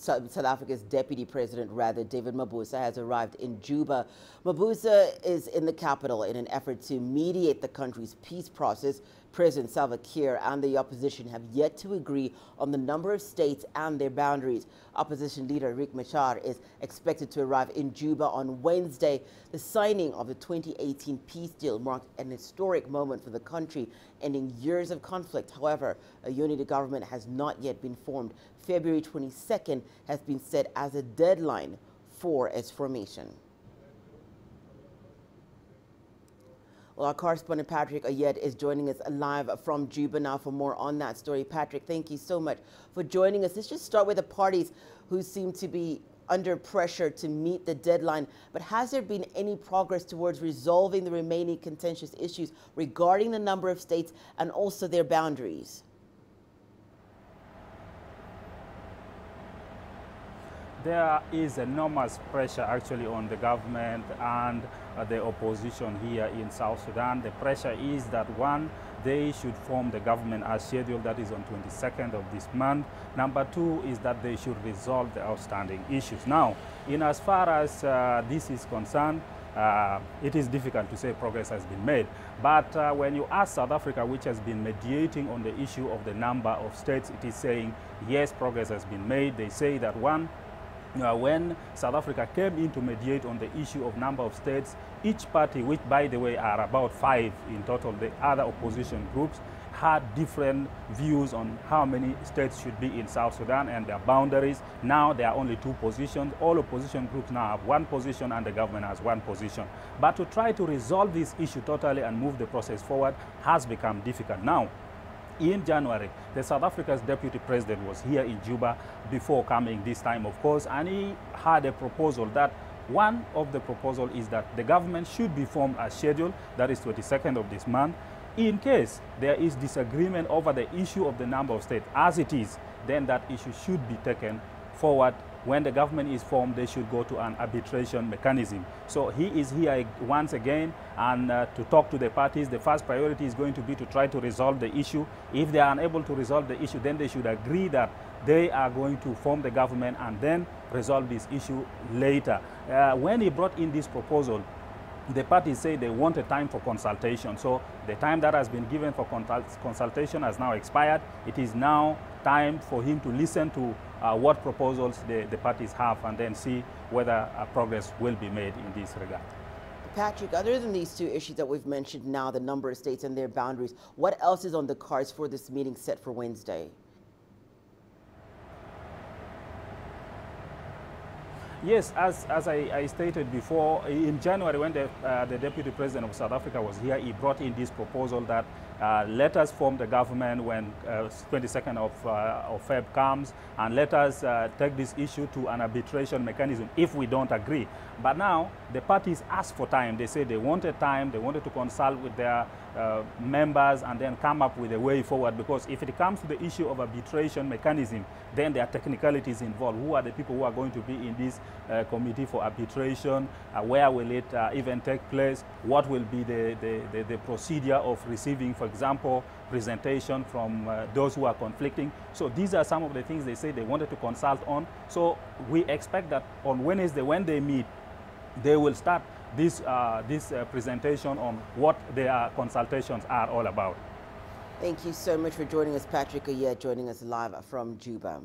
South Africa's deputy president, David Mabuza, has arrived in Juba. Mabuza is in the capital in an effort to mediate the country's peace process. President Salva Kiir and the opposition have yet to agree on the number of states and their boundaries. Opposition leader Riek Machar is expected to arrive in Juba on Wednesday. The signing of the 2018 peace deal marked an historic moment for the country, ending years of conflict. However, a unity government has not yet been formed. February 22nd has been set as a deadline for its formation. Well, our correspondent Patrick Ayed is joining us live from Juba now for more on that story. Patrick, thank you so much for joining us. Let's just start with the parties who seem to be under pressure to meet the deadline. But has there been any progress towards resolving the remaining contentious issues regarding the number of states and also their boundaries? There is enormous pressure actually on the government and the opposition here in South Sudan. The pressure is that one, they should form the government as scheduled, that is on 22nd of this month. Number two is that they should resolve the outstanding issues. Now, in as far as this is concerned, it is difficult to say progress has been made. But when you ask South Africa, which has been mediating on the issue of the number of states, it is saying, yes, progress has been made. They say that one, when South Africa came in to mediate on the issue of number of states, each party, which by the way are about 5 in total, the other opposition groups, had different views on how many states should be in South Sudan and their boundaries. Now there are only 2 positions. All opposition groups now have 1 position and the government has 1 position. But to try to resolve this issue totally and move the process forward has become difficult. Now, in January, the South Africa's deputy president was here in Juba before coming this time, of course, and he had a proposal that one of the proposals is that the government should be formed as scheduled, that is 22nd of this month. In case there is disagreement over the issue of the number of states as it is, then that issue should be taken forward. When the government is formed, they should go to an arbitration mechanism. So he is here once again and to talk to the parties. The first priority is going to be to try to resolve the issue. If they are unable to resolve the issue, then they should agree that they are going to form the government and then resolve this issue later. When he brought in this proposal, the parties say they want a time for consultation. So the time that has been given for consultation has now expired. It is now time for him to listen to what proposals the parties have and then see whether progress will be made in this regard. Patrick, other than these 2 issues that we've mentioned now, the number of states and their boundaries, what else is on the cards for this meeting set for Wednesday? Yes, as I stated before, in January when the Deputy President of South Africa was here, he brought in this proposal that let us form the government when 22nd of Feb comes, and let us take this issue to an arbitration mechanism if we don't agree. But now the parties asked for time. They said they wanted time, they wanted to consult with their members and then come up with a way forward, because if it comes to the issue of arbitration mechanism, then there are technicalities involved. Who are the people who are going to be in this committee for arbitration? Where will it even take place? What will be the procedure of receiving, for example, presentation from those who are conflicting? So these are some of the things they say they wanted to consult on. So we expect that on Wednesday when they meet, they will start this presentation on what their consultations are all about. Thank you so much for joining us, Patrick Ayed, joining us live from Juba.